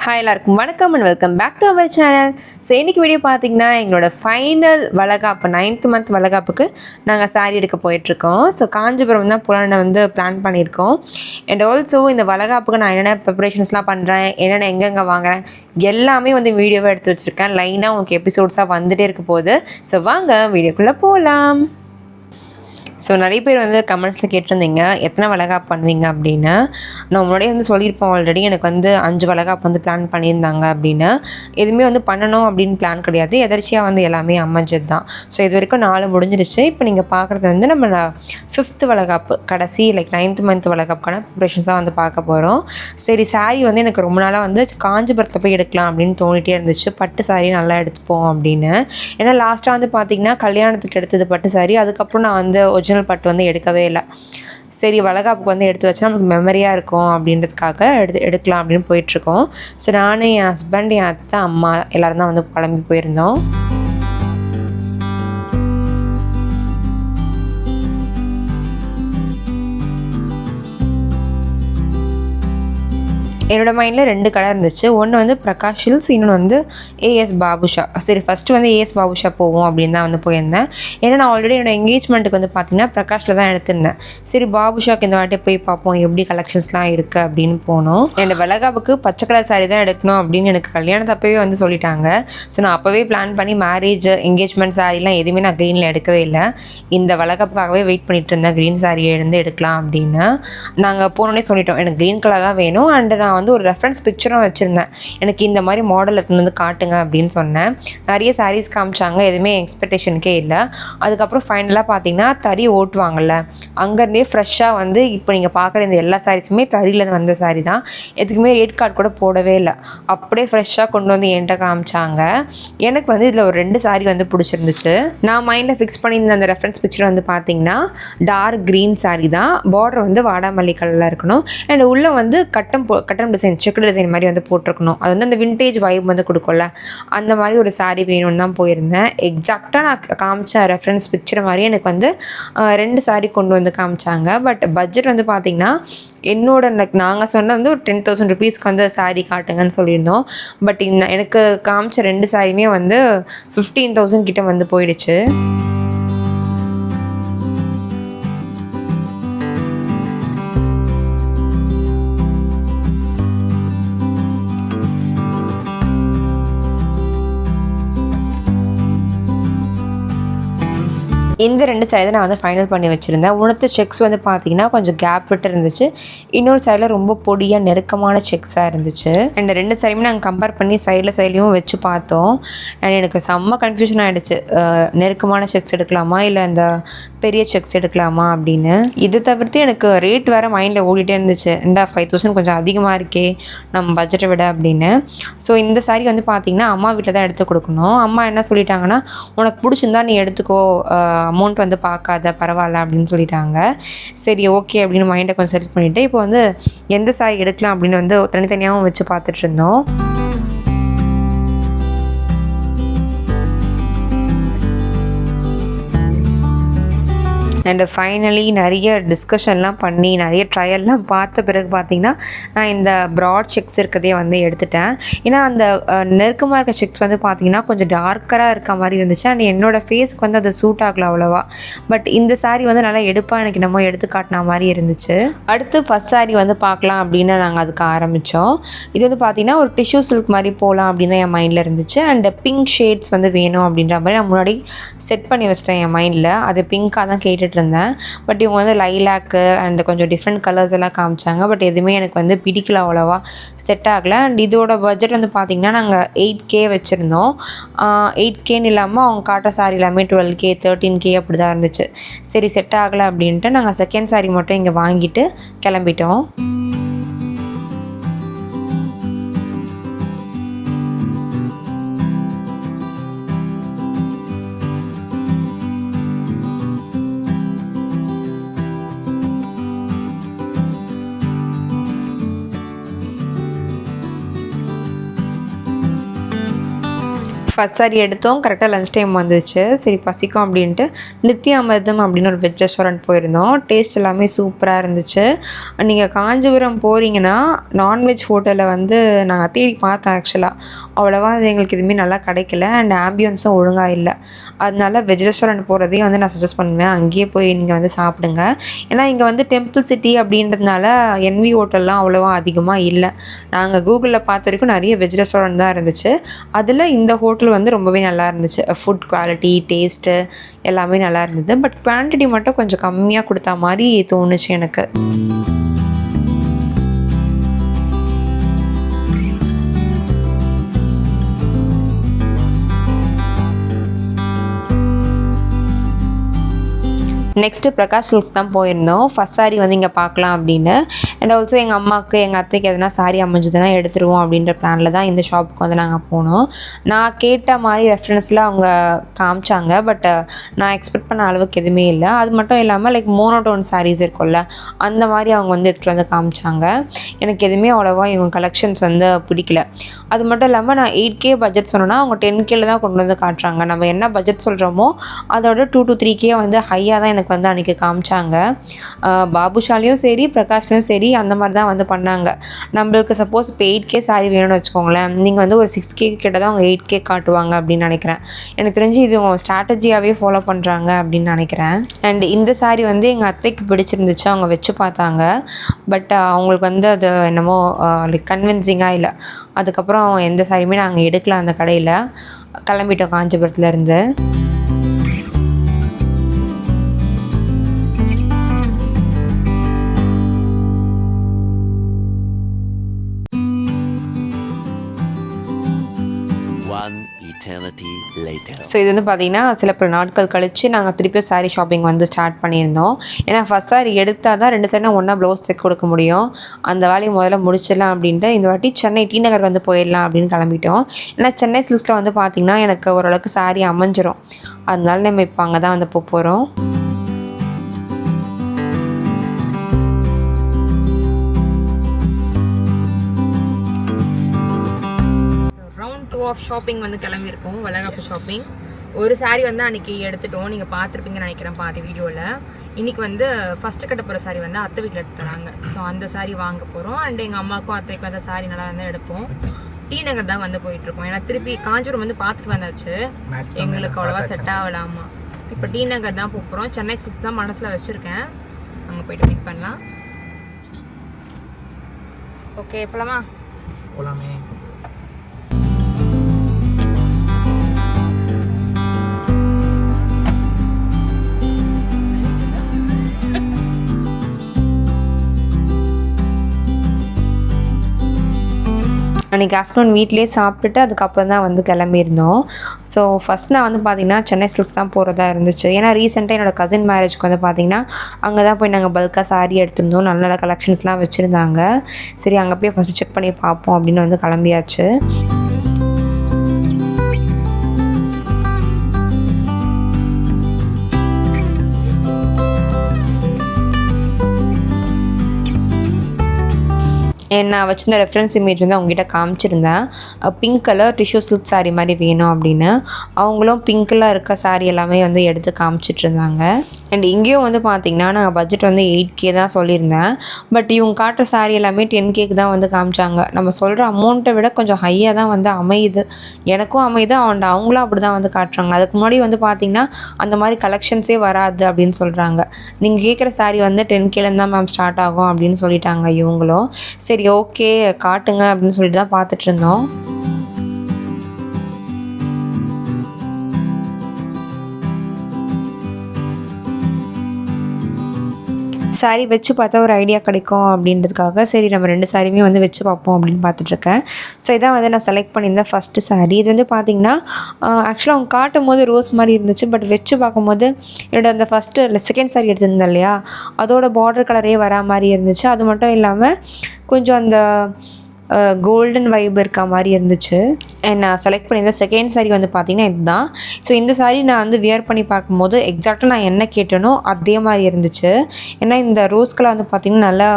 Hi எல்லாருக்கும் வணக்கம் and welcome back to our channel. So இன்றைக்கி வீடியோ பார்த்தீங்கன்னா எங்களோட ஃபைனல் வளகாப்பு 9th மந்த் வளகாப்புக்கு நாங்கள் சாரீ எடுக்க போயிட்டுருக்கோம். ஸோ காஞ்சிபுரம் தான் புலான பிளான் பண்ணியிருக்கோம். அண்ட் ஆல்சோ இந்த வளகாப்புக்கு நான் என்னென்ன ப்ரிப்பரேஷன்ஸ்லாம் பண்ணுறேன், என்னென்ன எங்கெங்கே வாங்குறேன் எல்லாமே வீடியோவை எடுத்து வச்சுருக்கேன். லைனாக உங்களுக்கு எபிசோட்ஸாக வந்துகிட்டே இருக்க போகுது. ஸோ வாங்க வீடியோக்குள்ளே போகலாம். ஸோ நிறைய பேர் கமெண்ட்ஸில் கேட்டிருந்தீங்க எத்தனை வளகாப்பு பண்ணுவீங்க அப்படின்னு. நான் முன்னாடியே சொல்லியிருப்போம் ஆல்ரெடி. எனக்கு 5 வளகாப்பு பிளான் பண்ணியிருந்தாங்க அப்படின்னு. எதுவுமே பண்ணணும் அப்படின்னு பிளான் கிடையாது, எதர்ச்சியாக எல்லாமே அமைஞ்சது தான். ஸோ இது வரைக்கும் 4 முடிஞ்சிருச்சு. இப்போ நீங்கள் பார்க்குறது நம்ம 5th வளகாப்பு, கடைசி 9th மந்த் வளகாப்புக்கான ப்ரிப்ரேஷன்ஸாக பார்க்க போகிறோம். சரி, சாரீ எனக்கு ரொம்ப நாளாக காஞ்சிபுரத்தில் போய் எடுக்கலாம் அப்படின்னு தோணிகிட்டே இருந்துச்சு. பட்டு சாரீ நல்லா எடுத்துப்போம் அப்படின்னு. ஏன்னா லாஸ்ட்டாக பார்த்திங்கன்னா கல்யாணத்துக்கு எடுத்தது பட்டு சாரீ. அதுக்கப்புறம் நான் ஒரிஜினல் பட்டு எடுக்கவே இல்லை. சரி, வளகாப்புக்கு எடுத்து வச்சா நமக்கு மெமரியாக இருக்கும் அப்படின்றதுக்காக எடுக்கலாம் அப்படின்னு போயிட்டுருக்கோம். ஸோ நான், என் ஹஸ்பண்ட், என் அத்தை, அம்மா எல்லோரும் தான் கிளம்பி போயிருந்தோம். என்னோடய மைண்டில் 2 கடை இருந்துச்சு. ஒன்று பிரகாஷ் ஹில்ஸ், இன்னொன்று ஏஎஸ் பாபுஷா. சரி, ஃபஸ்ட்டு ஏஎஸ் பாபுஷா போவோம் அப்படின்னு தான் போயிருந்தேன். ஏன்னா நான் ஆல்ரெடி என்னோடய என்கேஜ்மெண்ட்டுக்கு பார்த்திங்கன்னா பிரகாஷில் தான் எடுத்திருந்தேன். சரி, பாபுஷாக்கு இந்த வாட்டி போய் பார்ப்போம் எப்படி கலெக்ஷன்ஸ்லாம் இருக்குது அப்படின்னு போனோம். என்னோடய வளகாப்புக்கு பச்சை கலர் சாரீ தான் எடுக்கணும் அப்படின்னு எனக்கு கல்யாணத்தப்பவே சொல்லிட்டாங்க. ஸோ நான் அப்போவே பிளான் பண்ணி மேரேஜ், என்கேஜ்மெண்ட் சாரீலாம் எதுவுமே நான் க்ரீனில் எடுக்கவே இல்லை. இந்த வளகாப்புக்காகவே வெயிட் பண்ணிகிட்டு இருந்தேன், க்ரீன் சாரீ எடுக்கலாம் அப்படின்னு. நாங்கள் போனோடனே சொல்லிட்டோம் எனக்கு க்ரீன் கலர் தான் வேணும். அண்ட் நான் ஒரு ரெஃபரன்ஸ் பிக்சரும் வச்சுருந்தேன், எனக்கு இந்த மாதிரி மாடல் எடுத்துன்னு காட்டுங்க அப்படின்னு சொன்னேன். நிறைய சாரீஸ் காமிச்சாங்க, எதுவுமே எக்ஸ்பெக்டேஷனுக்கே இல்லை. அதுக்கப்புறம் ஃபைனலாக பார்த்தீங்கன்னா தறி ஓட்டுவாங்கள்ல, அங்கேருந்தே ஃப்ரெஷ்ஷாக இப்போ நீங்கள் பார்க்குற இந்த எல்லா சாரீஸுமே தறியிலேருந்து வந்த சாரீ தான். எதுக்குமே ரேட் கார்டு கூட போடவே இல்லை, அப்படியே ஃப்ரெஷ்ஷாக கொண்டு என்கிட்ட காமிச்சாங்க. எனக்கு இதில் ஒரு 2 சாரீ பிடிச்சிருந்துச்சு. நான் மைண்டில் ஃபிக்ஸ் பண்ணியிருந்த அந்த ரெஃபரன்ஸ் பிக்சர் பார்த்தீங்கன்னா டார்க் க்ரீன் சாரீ தான். பார்டர் வாடாமல்லி கலரில் இருக்கணும். அண்ட் உள்ளே கட்டம் டிசைன், செக்குடு டிசைன் மாதிரி போட்டிருக்கணும். அது அந்த விண்டேஜ் வைப் கொடுக்கும்ல, அந்த மாதிரி ஒரு சாரீ வேணும்னு தான் போயிருந்தேன். எக்ஸாக்டாக நான் காமிச்ச ரெஃபரன்ஸ் பிக்சர் மாதிரி எனக்கு 2 சாரீ கொண்டு காமிச்சாங்க. பட் பட்ஜெட் பார்த்திங்கன்னா என்னோட நாங்கள் சொன்னது ஒரு 10,000 ருபீஸ்க்கு சாரீ காட்டுங்கன்னு சொல்லியிருந்தோம். பட் எனக்கு காமிச்ச 2 சாரியுமே 15,000 கிட்ட போயிடுச்சு. இந்த 2 சைடு தான் நான் ஃபைனல் பண்ணி வச்சுருந்தேன். உனத்து செக்ஸ் பார்த்தீங்கன்னா கொஞ்சம் கேப் விட்டு இருந்துச்சு. இன்னொரு சைடில் ரொம்ப பொடியாக நெருக்கமான செக்ஸாக இருந்துச்சு. அண்ட் 2 சைடுமே நாங்கள் கம்பேர் பண்ணி சைட்லையும் வச்சு பார்த்தோம். அண்ட் எனக்கு செம்ம கன்ஃபியூஷன் ஆகிடுச்சு, நெருக்கமான செக்ஸ் எடுக்கலாமா இல்லை அந்த பெரிய செக்ஸ் எடுக்கலாமா அப்படின்னு. இது தவிர்த்து எனக்கு ரேட் வேறு மைண்டில் ஓடிட்டே இருந்துச்சு. 5,000 கொஞ்சம் அதிகமாக இருக்கே நம்ம பட்ஜெட்டை விட அப்படின்னு. ஸோ இந்த சாரீ பார்த்தீங்கன்னா அம்மா வீட்டில் தான் எடுத்து கொடுக்கணும். அம்மா என்ன சொல்லிட்டாங்கன்னா, உனக்கு பிடிச்சிருந்தா நீ எடுத்துக்கோ, அமௌண்ட் பார்க்காத, பரவாயில்ல அப்படின்னு சொல்லிட்டாங்க. சரி, ஓகே அப்படின்னு மைண்டை கொஞ்சம் செலக்ட் பண்ணிவிட்டு இப்போ எந்த சாரீ எடுக்கலாம் அப்படின்னு தனித்தனியாகவும் வச்சு பார்த்துட்டு இருந்தோம். அண்ட் ஃபைனலி நிறைய டிஸ்கஷன்லாம் பண்ணி நிறைய ட்ரையல்லாம் பார்த்த பிறகு பார்த்திங்கன்னா நான் இந்த ப்ராட் செக்ஸ் இருக்கிறதே எடுத்துட்டேன். ஏன்னா அந்த நெருக்கமாக இருக்க செக்ஸ் பார்த்திங்கன்னா கொஞ்சம் டார்க்கராக இருக்க மாதிரி இருந்துச்சு. அண்ட் என்னோடய ஃபேஸுக்கு அது சூட் ஆகலை அவ்வளோவா. பட் இந்த சாரீ நல்லா எடுப்பாக எனக்கு நம்ம எடுத்து காட்டின மாதிரி இருந்துச்சு. அடுத்து ஃபஸ்ட் சாரீ பார்க்கலாம் அப்படின்னு நாங்கள் அதுக்கு ஆரம்பித்தோம். இது பார்த்திங்கன்னா ஒரு டிஷ்யூ சில்க் மாதிரி போகலாம் அப்படின்னு என் மைண்டில் இருந்துச்சு. அண்ட் பிங்க் ஷேட்ஸ் வேணும் அப்படின்ற மாதிரி நான் முன்னாடி செட் பண்ணி வச்சிட்டேன் என் மைண்டில். அது பிங்காக தான் கேட்டுட்டு இருந்தேன். பட் இவங்க லைலாக்கு அண்ட் கொஞ்சம் டிஃப்ரெண்ட் கலர்ஸ் எல்லாம் காமிச்சாங்க. பட் எதுவுமே எனக்கு பிடிக்கல, அவ்வளோவா செட் ஆகலை. அண்ட் இதோட பட்ஜெட் பார்த்திங்கன்னா நாங்கள் 8K வச்சுருந்தோம். 8Kன்னு இல்லாமல் அவங்க காட்டுற சாரீ எல்லாமே 12K 13K அப்படி தான் இருந்துச்சு. சரி, செட் ஆகலை அப்படின்ட்டு நாங்கள் செகண்ட் சாரீ மட்டும் இங்கே வாங்கிட்டு கிளம்பிட்டோம். ஃபஸ்ட் சாரி எடுத்தோம். கரெக்டாக லஞ்ச் டைம் வந்துச்சு. சரி பசிக்கும் அப்படின்ட்டு நித்யா அமிர்தம் அப்படின்னு ஒரு வெஜ் ரெஸ்டாரண்ட் போயிருந்தோம். டேஸ்ட் எல்லாமே சூப்பராக இருந்துச்சு. நீங்கள் காஞ்சிபுரம் போகிறீங்கன்னா நான்வெஜ் ஹோட்டலில் வந்து நாங்கள் தேடி பார்த்தோம். ஆக்சுவலாக அவ்வளோவா அது எங்களுக்கு எதுவுமே நல்லா கிடைக்கல. அண்ட் ஆம்பியன்ஸும் ஒழுங்காக இல்லை. அதனால வெஜ் ரெஸ்டாரண்ட் போகிறதே வந்து நான் சஜஸ்ட் பண்ணுவேன். அங்கேயே போய் நீங்கள் வந்து சாப்பிடுங்க. ஏன்னா இங்கே வந்து டெம்பிள் சிட்டி அப்படின்றதுனால என்வி ஹோட்டல்லாம் அவ்வளோவா அதிகமாக இல்லை. நாங்கள் கூகுளில் பார்த்த வரைக்கும் நிறைய வெஜ் ரெஸ்டாரண்ட் தான் இருந்துச்சு. அதில் இந்த ஹோட்டல் வந்து ரொம்பவே நல்லா இருந்துச்சு. ஃபுட் குவாலிட்டி, டேஸ்ட்டு எல்லாமே நல்லா இருந்தது. பட் குவான்டிட்டி மட்டும் கொஞ்சம் கம்மியாக கொடுத்தா மாதிரி தோணுச்சு எனக்கு. நெக்ஸ்ட்டு பிரகாஷ் சில்க்ஸ் தான் போயிருந்தோம். ஃபஸ்ட் சாரி வந்து இங்கே பார்க்கலாம் அப்படின்னு. அண்ட் ஆல்சோ எங்கள் அம்மாவுக்கு எங்கள் அத்தைக்கு எதனா சாரி அமைஞ்சதுன்னா எடுத்துருவோம் அப்படின்ற பிளானில் தான் இந்த ஷாப்புக்கு வந்து நாங்கள் போனோம். நான் கேட்ட மாதிரி ரெஃபரன்ஸில் அவங்க காமிச்சாங்க. பட் நான் எக்ஸ்பெக்ட் பண்ண அளவுக்கு எதுவுமே இல்லை. அது மட்டும் இல்லாமல் லைக் மோனோடோன் சாரீஸ் இருக்கும்ல, அந்த மாதிரி அவங்க வந்து எடுத்துகிட்டு வந்து காமிச்சாங்க. எனக்கு எதுவுமே அவ்வளோவா இவங்க கலெக்ஷன்ஸ் வந்து பிடிக்கல. அது மட்டும் இல்லாமல் நான் 8K பட்ஜெட் சொன்னேன்னா அவங்க 10Kல தான் கொண்டு வந்து காட்டுறாங்க. நம்ம என்ன பட்ஜெட் சொல்கிறோமோ அதோட 2 to 3K வந்து ஹையாக தான் எனக்கு வந்து அன்றைக்கி காமிச்சாங்க. பாபுஷாலையும் சரி பிரகாஷ்லையும் சரி அந்த மாதிரி தான் வந்து பண்ணாங்க. நம்மளுக்கு சப்போஸ் இப்போ 8K சாரி வேணும்னு வச்சுக்கோங்களேன், நீங்கள் வந்து ஒரு 6K கிட்ட தான் அவங்க 8K காட்டுவாங்க அப்படின்னு நினைக்கிறேன். எனக்கு தெரிஞ்சு இது ஸ்ட்ராட்டஜியாகவே ஃபாலோ பண்ணுறாங்க அப்படின்னு நினைக்கிறேன். அண்ட் இந்த சாரி வந்து எங்கள் அத்தைக்கு பிடிச்சிருந்துச்சு. அவங்க வச்சு பார்த்தாங்க. பட் அவங்களுக்கு வந்து அது என்னமோ லைக் கன்வின்சிங்காக இல்லை. அதுக்கப்புறம் எந்த சாரியுமே நாங்கள் எடுக்கல அந்த கடையில். கிளம்பிட்டோம் காஞ்சிபுரத்துலேருந்து. ஸோ இது வந்து பார்த்திங்கன்னா சில பல நாட்கள் கழித்து நாங்கள் திருப்பியும் சாரீ ஷாப்பிங் வந்து ஸ்டார்ட் பண்ணியிருந்தோம். ஏன்னா ஃபஸ்ட் சாரி எடுத்தால் தான் 2 சாரி ஒன்றா ப்ளவுஸ் தைக்க கொடுக்க முடியும். அந்த வேலையை முதல்ல முடிச்சிடலாம் அப்படின்ட்டு இந்த வாட்டி சென்னை டி நகர் வந்து போயிடலாம் அப்படின்னு கிளம்பிட்டோம். ஏன்னா சென்னை சில்க்ஸில் வந்து பார்த்திங்கன்னா எனக்கு ஓரளவுக்கு சாரி அமைஞ்சிரும். அதனால நம்ம இப்போ அங்கே தான் வந்து போகிறோம். ஆஃப் ஷாப்பிங் வந்து கிளம்பியிருக்கோம். வளகாப்பு ஷாப்பிங். ஒரு சாரீ வந்து அன்றைக்கி எடுத்துட்டோம். நீங்கள் பார்த்துருப்பீங்கன்னு நினைக்கிறேன் பாதி வீடியோவில். இன்றைக்கி வந்து ஃபஸ்ட்டு கட்ட போகிற சாரீ வந்து அத்தை வீட்டில் எடுத்து தராங்க. ஸோ அந்த சாரீ வாங்க போகிறோம். அண்ட் எங்கள் அம்மாவுக்கும் அத்தைக்கும் அந்த சாரீ நல்லா இருந்தால் எடுப்போம். டி நகர் தான் வந்து போயிட்டுருக்கோம். ஏன்னா திருப்பி காஞ்சிபுரம் வந்து பார்த்துட்டு வந்தாச்சு. எங்களுக்கு அவ்வளோவா செட் ஆகலாமா. இப்போ டி நகர் தான் போகிறோம். சென்னை சில்க்ஸ் தான் மனசில் வச்சுருக்கேன். அங்கே போய்ட்டு மீட் பண்ணலாம். ஓகே போலாமா? போகலாமே. அன்றைக்கி ஆஃப்டர்நூன் வீட்டிலே சாப்பிட்டுட்டு அதுக்கப்புறம் தான் வந்து கிளம்பியிருந்தோம். ஸோ ஃபஸ்ட் நான் வந்து பார்த்திங்கன்னா சென்னை சில்க்ஸ் தான் போகிறதா இருந்துச்சு. ஏன்னா ரீசெண்டாக என்னோடய கசின் மேரேஜ்க்கு வந்து பார்த்திங்கன்னா அங்கே தான் போய் நாங்கள் பல்காக சாரீ எடுத்திருந்தோம். நல்ல நல்ல கலெக்ஷன்ஸ்லாம் வச்சுருந்தாங்க. சரி அங்கே போய் ஃபஸ்ட்டு செக் பண்ணி பார்ப்போம் அப்படின்னு வந்து கிளம்பியாச்சு. நான் வச்சுருந்த ரெஃபரன்ஸ் இமேஜ் வந்து அவங்ககிட்ட காமிச்சிருந்தேன். Pink colour tissue silk sari மாதிரி வேணும் அப்படின்னு. அவங்களும் பிங்க்கில் இருக்க சாரீ எல்லாமே வந்து எடுத்து காமிச்சிட்ருந்தாங்க. அண்ட் இங்கேயும் வந்து பார்த்திங்கன்னா நாங்கள் பட்ஜெட் வந்து 8K தான் சொல்லியிருந்தேன். பட் இவங்க காட்டுற சாரீ எல்லாமே 10Kக்கு தான் வந்து காமிச்சாங்க. நம்ம சொல்கிற அமௌண்ட்டை விட கொஞ்சம் ஹையாக தான் வந்து அமையுது. எனக்கும் அமையுது. அவங்களும் அப்படி தான் வந்து காட்டுறாங்க. அதுக்கு முன்னாடி வந்து பார்த்திங்கன்னா அந்த மாதிரி கலெக்ஷன்ஸே வராது அப்படின்னு சொல்கிறாங்க. நீங்கள் கேட்குற சாரீ வந்து 10Kலேருந்து தான் மேம் ஸ்டார்ட் ஆகும் அப்படின்னு சொல்லிட்டாங்க இவங்களும். சரி ஓகே காட்டுங்க அப்படின்னு சொல்லிட்டு தான் பார்த்துட்டு இருந்தோம். சாரீ வச்சு பார்த்தா ஒரு ஐடியா கிடைக்கும் அப்படின்றதுக்காக சரி நம்ம 2 சாரியுமே வந்து வச்சு பார்ப்போம் அப்படின்னு பார்த்துட்ருக்கேன். ஸோ இதான் வந்து நான் செலக்ட் பண்ணியிருந்தேன் ஃபஸ்ட்டு சாரீ. இது வந்து பார்த்திங்கன்னா ஆக்சுவலாக அவங்க காட்டும் போது ரோஸ் மாதிரி இருந்துச்சு. பட் வச்சு பார்க்கும்போது என்னோட அந்த செகண்ட் சாரீ எடுத்திருந்தேன் இல்லையா, அதோட பார்டர் கலரே வரா மாதிரி இருந்துச்சு. அது மட்டும் இல்லாமல் கொஞ்சம் அந்த கோல்டன் வைப் இருக்க மாதிரி இருந்துச்சு. நான் செலக்ட் பண்ணியிருந்த செகண்ட் சாரீ வந்து பார்த்திங்கன்னா இதுதான். ஸோ இந்த சாரீ நான் வந்து வியர் பண்ணி பார்க்கும்போது எக்ஸாக்டாக நான் என்ன கேட்டேனோ அதே மாதிரி இருந்துச்சு. ஏன்னா இந்த ரோஸ் கலர் வந்து பார்த்திங்கன்னா நல்லா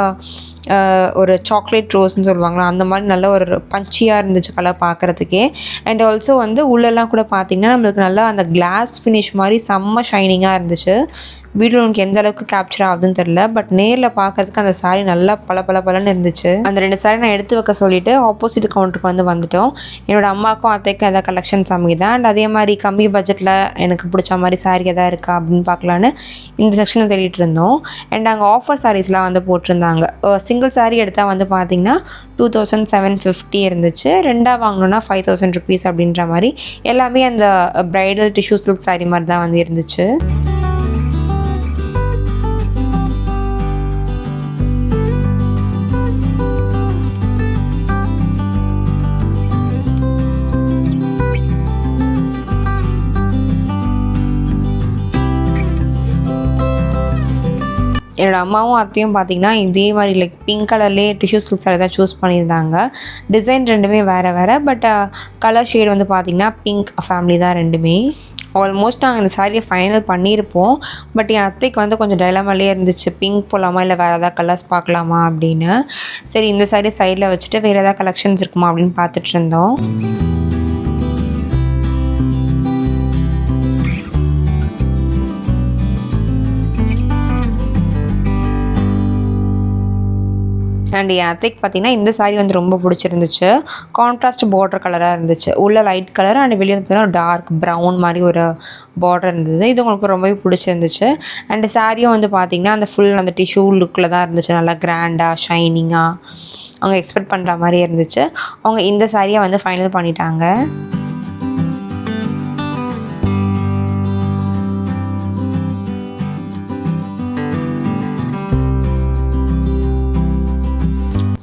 ஒரு சாக்லேட் ரோஸ்ன்னு சொல்லுவாங்களா அந்த மாதிரி நல்ல ஒரு பஞ்சியாக இருந்துச்சு கலர் பார்க்குறதுக்கே. அண்ட் ஆல்சோ வந்து உள்ளெல்லாம் கூட பார்த்திங்கன்னா நம்மளுக்கு நல்லா அந்த கிளாஸ் ஃபினிஷ் மாதிரி செம்ம ஷைனிங்காக இருந்துச்சு. வீடியோ எனக்கு எந்த அளவுக்கு கேப்சர் ஆகுதுன்னு தெரில, பட் நேரில் பார்க்கறதுக்கு அந்த சாரீ நல்லா பலன்னு இருந்துச்சு. அந்த 2 சாரீ நான் எடுத்து வைக்க சொல்லிவிட்டு ஆப்போசிட் கவுண்டருக்கு வந்துட்டோம். என்னோடய அம்மாவுக்கும் அத்தைக்கும் எதாவது கலெக்ஷன்ஸ் அமைதான். அண்ட் அதே மாதிரி கம்மி பட்ஜெட்டில் எனக்கு பிடிச்ச மாதிரி சாரீ எதாவது இருக்கா அப்படின்னு பார்க்கலான்னு இந்த செக்ஷனை தேடிட்டு இருந்தோம். அண்ட் அங்கே ஆஃபர் சாரீஸ்லாம் போட்டிருந்தாங்க. சிங்கிள் சாரீ எடுத்தால் பார்த்திங்கன்னா 2750 இருந்துச்சு. 2ஆக வாங்கணுன்னா 5000 ருபீஸ் அப்படின்ற மாதிரி எல்லாமே அந்த ப்ரைடல் டிஷ்யூ சில்க் சாரீ மாதிரி தான் இருந்துச்சு. என்னோடய அம்மாவும் அத்தையும் பார்த்திங்கன்னா இதே மாதிரி லைக் பிங்க் கலர்லேயே டிஷ்யூ சில்க் சாரீ தான் சூஸ் பண்ணியிருந்தாங்க. டிசைன் ரெண்டுமே வேறு பட் கலர் ஷேட் பார்த்திங்கன்னா பிங்க் ஃபேமிலி தான் ரெண்டுமே. ஆல்மோஸ்ட் நாங்கள் இந்த சாரியை ஃபைனல் பண்ணியிருப்போம். பட் என் அத்தைக்கு கொஞ்சம் டைலமாலே இருந்துச்சு, பிங்க் போகலாமா இல்லை வேறு எதாவது கலர்ஸ் பார்க்கலாமா அப்படின்னு. சரி இந்த சாரியை சைடில் வச்சுட்டு வேறு எதாவது கலெக்ஷன்ஸ் இருக்குமா அப்படின்னு பார்த்துட்டு இருந்தோம். அண்ட் என் அத்தைக்கு பார்த்திங்கன்னா இந்த சாரீ ரொம்ப பிடிச்சிருந்துச்சு. கான்ட்ராஸ்ட் பார்டர் கலராக இருந்துச்சு. உள்ள லைட் கலர் அண்ட் வெளியே பார்த்திங்கன்னா டார்க் ப்ரௌன் மாதிரி ஒரு பார்டர் இருந்தது. இது உங்களுக்கு ரொம்பவே பிடிச்சிருந்துச்சு. அண்ட் சாரியும் பார்த்திங்கன்னா அந்த ஃபுல் அந்த டிஷ்யூ லுக்கில் தான் இருந்துச்சு. நல்லா கிராண்டாக ஷைனிங்காக அவங்க எக்ஸ்பெக்ட் பண்ணுற மாதிரி இருந்துச்சு. அவங்க இந்த சாரியை ஃபைனல் பண்ணிட்டாங்க.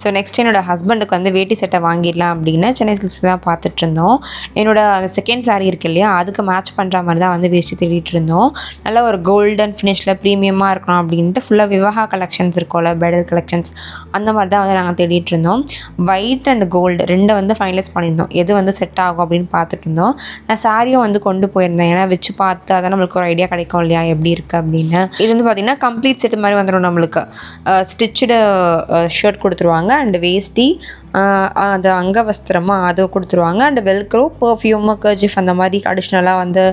ஸோ நெக்ஸ்ட் என்னோடய ஹஸ்பண்டுக்கு வேட்டி சட்டை வாங்கிடலாம் அப்படின்னு சென்னை சில்க்ஸ் தான் பார்த்துட்ருந்தோம். என்னோடய அந்த செகண்ட் சாரீ இருக்கு இல்லையா, அதுக்கு மேட்ச் பண்ணுற மாதிரி தான் வேஷ்டி தேடிட்டு இருந்தோம். நல்லா ஒரு கோல்டன் ஃபினிஷில் ப்ரீமியமாக இருக்கணும் அப்படின்ட்டு ஃபுல்லாக விவாஹா கலெக்ஷன்ஸ் இருக்கும்ல, ப்ரைடல் கலெக்ஷன்ஸ் அந்த மாதிரி தான் நாங்கள் தேடிட்டு இருந்தோம். ஒயிட் அண்ட் கோல்டு 2 ஃபைனலைஸ் பண்ணியிருந்தோம். எது செட் ஆகும் அப்படின்னு பார்த்துட்டு இருந்தோம். நான் சாரியும் கொண்டு போயிருந்தேன். ஏன்னா வச்சு பார்த்து அதான் நம்மளுக்கு ஒரு ஐடியா கிடைக்கும் இல்லையா எப்படி இருக்குது அப்படின்னு. இது பார்த்திங்கன்னா கம்ப்ளீட் செட் மாதிரி வந்துடும். நம்மளுக்கு ஸ்டிச்சுடு ஷர்ட் கொடுத்துருவாங்க அண்ட் வேஷ்டி, அது அங்கவஸ்திரமாக அதை கொடுத்துருவாங்க. அண்ட் வெல்க்ரோ, பர்ஃப்யூமு, கர்ஜிஃப் அந்த மாதிரி அடிஷ்னலாக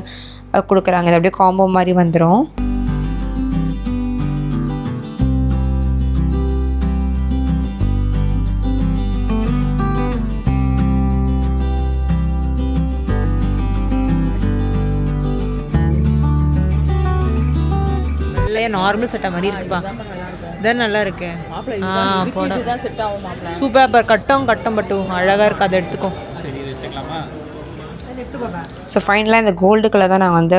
கொடுக்குறாங்க. இது அப்படியே காம்போ மாதிரி வந்துடும். நார்மல் சட்டை மாதிரி இருக்குப்பா, இதான் நல்லா இருக்கு. சூப்பர் கட்டம் பட்டும் அழகாக இருக்குது, அதை எடுத்துக்கோ. ஸோ ஃபைனலாக இந்த கோல்டு கலர் தான் நான்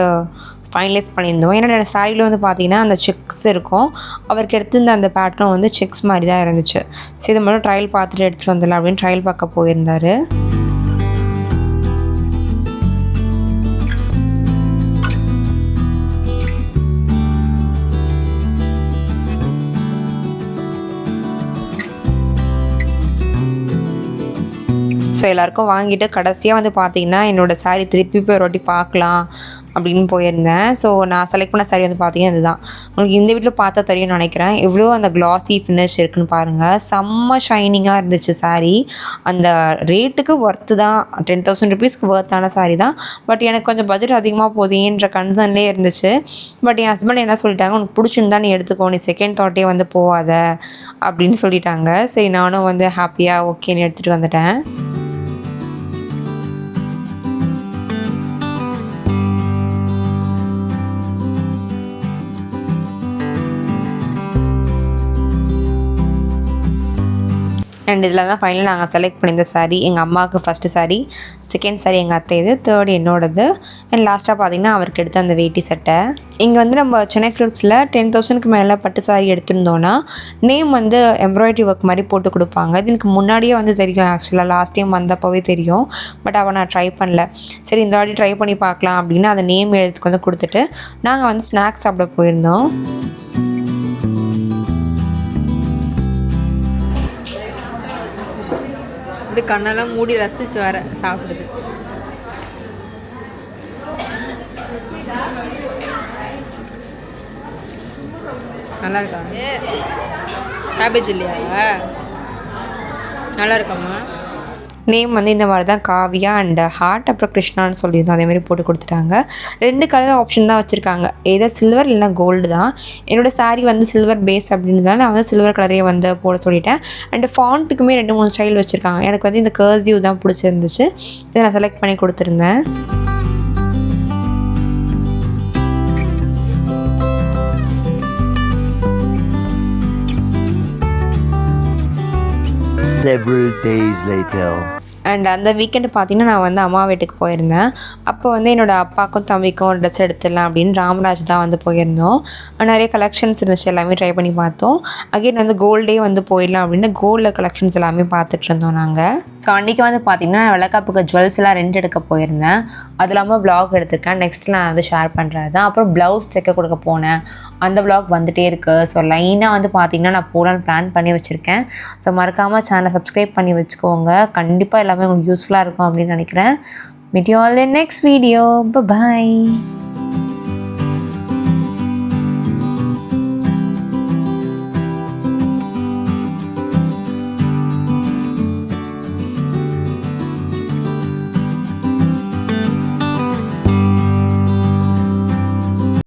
ஃபைனலைஸ் பண்ணியிருந்தோம். ஏன்னா சாரியில் பார்த்தீங்கன்னா அந்த செக்ஸ் இருக்கும். அவருக்கு எடுத்திருந்த அந்த பேட்டர்னும் செக்ஸ் மாதிரி தான் இருந்துச்சு. ஸோ இதை மட்டும் ட்ரையல் பார்த்துட்டு எடுத்துகிட்டு வந்துடலாம் அப்படின்னு ட்ரையல் பார்க்க போயிருந்தார். ஸோ எல்லாேருக்கும் வாங்கிட்டு கடைசியாக பார்த்தீங்கன்னா என்னோடய சாரீ திருப்பி போய் ஒரு வாட்டி பார்க்கலாம் அப்படின்னு போயிருந்தேன். ஸோ நான் செலக்ட் பண்ண சாரீ பார்த்தீங்கன்னா இதுதான். உங்களுக்கு இந்த வீட்டில் பார்த்தா தெரியும்னு நினைக்கிறேன். எவ்வளோ அந்த கிளாஸி ஃபினிஷ் இருக்குதுன்னு பாருங்கள். செம்ம ஷைனிங்காக இருந்துச்சு சாரீ. அந்த ரேட்டுக்கு ஒர்த்து தான், 10,000 ருபீஸ்க்கு ஒர்த்தான சாரீ தான். பட் எனக்கு கொஞ்சம் பட்ஜெட் அதிகமாக போதேன்ற கன்சர்ன்லேயே இருந்துச்சு. பட் என் ஹஸ்பண்ட் என்ன சொல்லிட்டாங்க, உனக்கு பிடிச்சிருந்தா நீ எடுத்துக்கோ, நீ செகண்ட் தாட்டே போகாத அப்படின்னு சொல்லிட்டாங்க. சரி நானும் ஹாப்பியாக ஓகேன்னு எடுத்துகிட்டு வந்துட்டேன். அண்ட் இதில் தான் ஃபைனலாக நாங்கள் செலக்ட் பண்ணியிருந்த சாரீ எங்கள் அம்மாவுக்கு ஃபஸ்ட்டு சாரீ, செகண்ட் சாரீ எங்கள் அத்தை இது, தேர்ட் என்னோடது, அண்ட் லாஸ்ட்டாக பார்த்திங்கன்னா அவருக்கு எடுத்த அந்த வேட்டி சட்டை. இங்கே நம்ம சென்னை சில்க்ஸில் 10,000க்கு மேலே பட்டு சாரீ எடுத்திருந்தோன்னா நேம் எம்ப்ராய்டரி ஒர்க் மாதிரி போட்டு கொடுப்பாங்க. இது எனக்கு முன்னாடியே தெரியும். ஆக்சுவலாக லாஸ்ட் டைம் வந்தப்போவே தெரியும். பட் அவள் நான் ட்ரை பண்ணல. சரி இந்த வாட்டி ட்ரை பண்ணி பார்க்கலாம் அப்படின்னு அந்த நேம் எழுத்துக்கு கொடுத்துட்டு நாங்கள் ஸ்நாக்ஸ் சாப்பிட போயிருந்தோம். இப்படி கண்ணெல்லாம் மூடி ரசிச்சு வர சாப்பிடுது. நல்லா இருக்கா? கேபேஜ் இல்லையா? நல்லா இருக்காம்மா. நேம் வந்து இந்த மாதிரி தான் காவியா அண்ட் ஹார்ட் அப்புறம் கிருஷ்ணான்னு சொல்லியிருந்தோம். அதேமாதிரி போட்டு கொடுத்துட்டாங்க. 2 கலர் ஆப்ஷன் தான் வச்சுருக்காங்க. ஏதோ சில்வர் இல்லைனா கோல்டு தான். என்னோடய சாரீ வந்து சில்வர் பேஸ் அப்படின்றதால நான் வந்து சில்வர் கலரே வந்து போட சொல்லிட்டேன். அண்ட் ஃபாண்ட்டுக்குமே 2-3 ஸ்டைல் வச்சுருக்காங்க. எனக்கு வந்து இந்த கர்சிவ் தான் பிடிச்சிருந்துச்சு. இதை நான் செலக்ட் பண்ணி கொடுத்துருந்தேன். Several days later. அண்ட் அந்த வீக்கெண்டு பார்த்திங்கன்னா நான் வந்து அம்மா வீட்டுக்கு போயிருந்தேன். அப்போ வந்து என்னோடய அப்பாவுக்கும் தம்பிக்கும் ட்ரெஸ் எடுத்துடலாம் அப்படின்னு ராமராஜ் தான் வந்து போயிருந்தோம். நிறைய கலெக்ஷன்ஸ் இருந்துச்சு, எல்லாமே ட்ரை பண்ணி பார்த்தோம். அகைன் வந்து கோல்டே வந்து போயிடலாம் அப்படின்னு கோல்டில் கலெக்ஷன்ஸ் எல்லாமே பார்த்துட்டு இருந்தோம் நாங்கள். ஸோ அன்றைக்கி வந்து பார்த்திங்கன்னா வளகாப்புக்கு ஜுவல்ஸ் எல்லாம் ரெண்ட் எடுக்க போயிருந்தேன். அது இல்லாமல் வ்ளாக் எடுத்திருக்கேன். நெக்ஸ்ட் நான் வந்து ஷேர் பண்ணுறது தான். அப்புறம் ப்ளவுஸ் தைக்க கொடுக்க போனேன். அந்த வ்ளாக் வந்துகிட்டே இருக்குது. ஸோ லைனாக வந்து பார்த்திங்கன்னா நான் போகலான்னு பிளான் பண்ணி வச்சுருக்கேன். ஸோ மறக்காமல் சேனலை சப்ஸ்கிரைப் பண்ணி வச்சுக்கோங்க. கண்டிப்பாக எல்லாமே உங்களுக்கு யூஸ்ஃபுல்லாக இருக்கும் அப்படின்னு நினைக்கிறேன். Meet you all in next video. By.